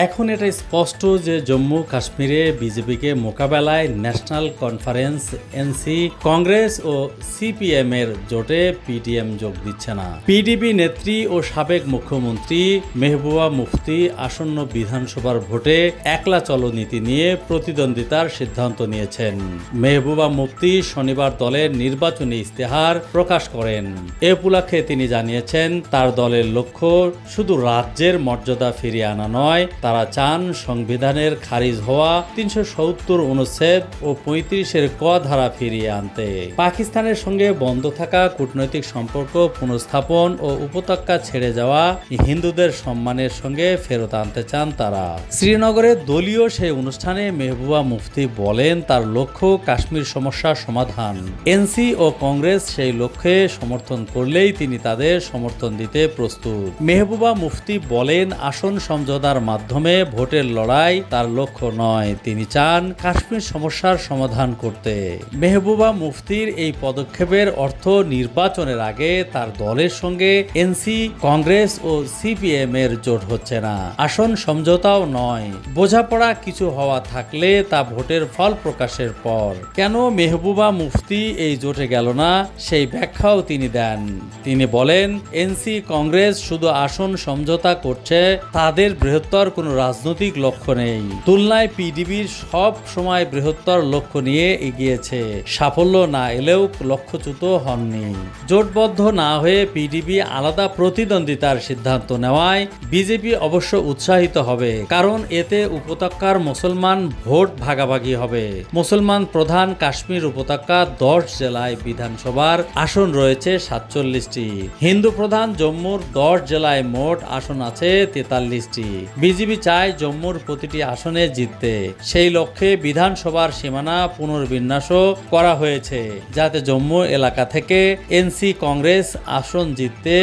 এখন এটা স্পষ্ট যে জম্মু কাশ্মীরে বিজেপিকে মোকাবেলায় ন্যাশনাল কনফারেন্স এনসি, কংগ্রেস ও সিপিএম এর জোটে পিডিএম যোগ দিচ্ছে না। পিডিপি নেত্রী ও সাবেক মুখ্যমন্ত্রী মেহবুবা মুফতি আসন্ন বিধানসভার ভোটে একলা চলো নীতি নিয়ে প্রতিদ্বন্দ্বিতার সিদ্ধান্ত নিয়েছেন। মেহবুবা মুফতি শনিবার দলের নির্বাচনী ইস্তেহার প্রকাশ করেন। এ উপলক্ষে তিনি জানিয়েছেন, তার দলের লক্ষ্য শুধু রাজ্যের মর্যাদা ফিরিয়ে আনা নয়, তারা চান সংবিধানের খারিজ হওয়া 370 অনুচ্ছেদ ও 35-এর ক ধারা ফিরিয়ে আনতে। পাকিস্তানের সঙ্গে বন্ধ থাকা কূটনৈতিক সম্পর্ক পুনঃস্থাপন ও উপত্যকা ছেড়ে যাওয়া হিন্দুদের সম্মানের সঙ্গে ফেরত আনতে চান তারা। শ্রীনগরের দলীয় সেই অনুষ্ঠানে মেহবুবা মুফতি বলেন, তার লক্ষ্য কাশ্মীর সমস্যার সমাধান। এনসি ও কংগ্রেস সেই লক্ষ্যে সমর্থন করলেই তিনি তাদের সমর্থন দিতে প্রস্তুত। মেহবুবা মুফতি বলেন, আসন সমঝোতার মাধ্যমে ভোটের লড়াই তার লক্ষ্য নয়, তিনি চান কাশ্মীর সমস্যার সমাধান করতে। মেহবুবা মুফতির এই পদক্ষেপের অর্থ নির্বাচনের আগে তার দলের সঙ্গে এনসি, কংগ্রেস ও সিপিএম এর জোট হচ্ছে না, আসন সমঝোতাও নয়। বোঝাপড়া কিছু হওয়া থাকলে তা ভোটের ফল প্রকাশের পর। কেন মেহবুবা মুফতি এই জোটে গেল না সেই ব্যাখ্যাও তিনি দেন। তিনি বলেন, এনসি, কংগ্রেস শুধু আসন সমঝোতা করছে, তাদের বৃহত্তর কোনো রাজনৈতিক লক্ষ্য নেই। তুলনায় পিডিবির সব সময় বৃহত্তর লক্ষ্য নিয়ে এগিয়েছে, সাফল্য না এলেও লক্ষ্যচ্যুত হননি। জোটবদ্ধ না হয়ে পিডিবি আলাদা প্রতিদ্বন্দ্বিতার সিদ্ধান্ত নেওয়ায় বিজেপি অবশ্য উৎসাহিত হবে, কারণ এতে উপত্যকার মুসলমান ভোট ভাগাভাগি হবে। মুসলমান প্রধান কাশ্মীর উপত্যকা 10 জেলায় বিধানসভার আসন রয়েছে 47টি। হিন্দু প্রধান জম্মুর 10 জেলায় মোট আসন আছে 43টি। বিজেপি চায় জম্মুর প্রতিটি আসনে জিততে। সেই লক্ষ্যে বিধানসভার সীমানা পুনর্বিন্যাসও করা হয়েছে, যাতে জম্মু এলাকা থেকে এনসি, কংগ্রেস আসন জিততে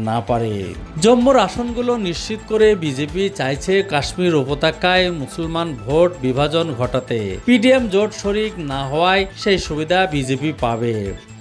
না পারে। জম্মুর আসনগুলো নিশ্চিত করে বিজেপি চাইছে কাশ্মীর উপত্যকায় মুসলমান ভোট বিভাজন ঘটাতে। পিডিএম জোট শরিক না হওয়ায় সেই সুবিধা বিজেপি পাবে।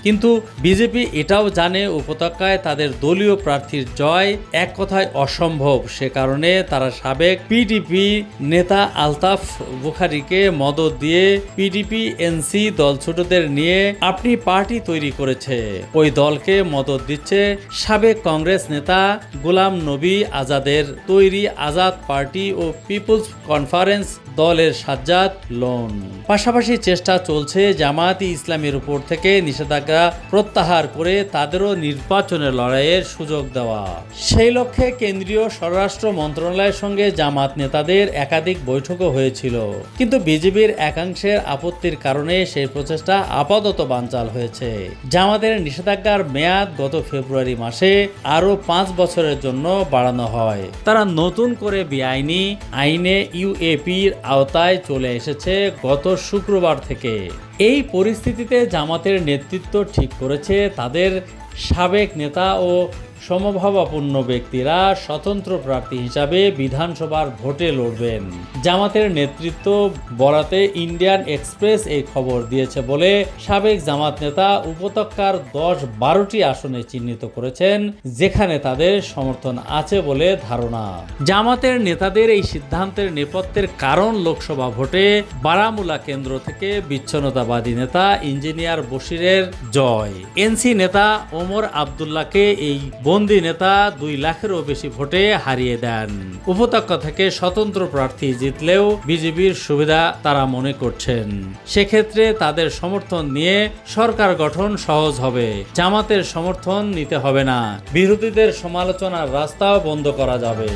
কিন্তু বিজেপি এটাও জানে উপত্যকায় তাদের দলীয় প্রার্থীর জয় এক কথায় অসম্ভব। সে কারণে তারা সাবেক পিডিপি নেতা আলতাফ বুখারীকে মদত দিয়ে পিডিপি এনসি দল ছোটদের নিয়ে আপনি পার্টি তৈরি করেছে। ওই দলকে মদত দিচ্ছে সাবেক কংগ্রেস নেতা গোলাম নবী আজাদের তৈরি আজাদ পার্টি ও পিপলস কনফারেন্স দলের সাজ্জাদ লোন। পাশাপাশি চেষ্টা চলছে জামায়াতে ইসলামের উপর থেকে নিষেধাজ্ঞা প্রত্যাহার করে তাদেরও নির্বাচনের লড়াইয়ের সুযোগ দেওয়া। সেই লক্ষ্যে কেন্দ্রীয় স্বরাষ্ট্র মন্ত্রণালয়ের সঙ্গে জামাত নেতাদের একাধিক বৈঠকও হয়েছিল, কিন্তু বিজেপির একাংশের আপত্তির কারণে সেই প্রচেষ্টা আপাতত বানচাল হয়েছে। জামাতের নিষেধাজ্ঞার মেয়াদ গত ফেব্রুয়ারি মাসে আরও 5 বছরের জন্য বাড়ানো হয়। তারা নতুন করে বেআইনি আইনে ইউএপির আওতায় চলে এসেছে গত শুক্রবার থেকে। এই পরিস্থিতিতে জামাতের নেতৃত্ব ঠিক করেছে তাদের সাবেক নেতা ও সমভাবাপন্ন ব্যক্তিরা স্বতন্ত্র প্রার্থী হিসাবে বিধানসভার ভোটে লড়বেন। জামাতের নেতৃত্ব বরাতে ইন্ডিয়ান এক্সপ্রেস এই খবর দিয়েছে বলে সাবেক জামাত নেতা উপত্যকার 10-12টি আসনে চিহ্নিত করেছেন, যেখানে তাদের সমর্থন আছে বলে ধারণা। জামাতের নেতাদের এই সিদ্ধান্তের নেপথ্যের কারণ লোকসভা ভোটে বারামুলা কেন্দ্র থেকে বিচ্ছিন্নতাবাদী নেতা ইঞ্জিনিয়ার বশিরের জয়। এনসি নেতা ওমর আবদুল্লাহকে এই বন্দি নেতা 2 লাখেরও বেশি ভোটে হারিয়ে দেন। উপত্যকা থেকে স্বতন্ত্র প্রার্থী জিতলেও বিজেপির সুবিধা তারা মনে করছেন। সেক্ষেত্রে তাদের সমর্থন নিয়ে সরকার গঠন সহজ হবে। জামাতের সমর্থন নিতে হবে না, বিরোধীদের সমালোচনার রাস্তাও বন্ধ করা যাবে।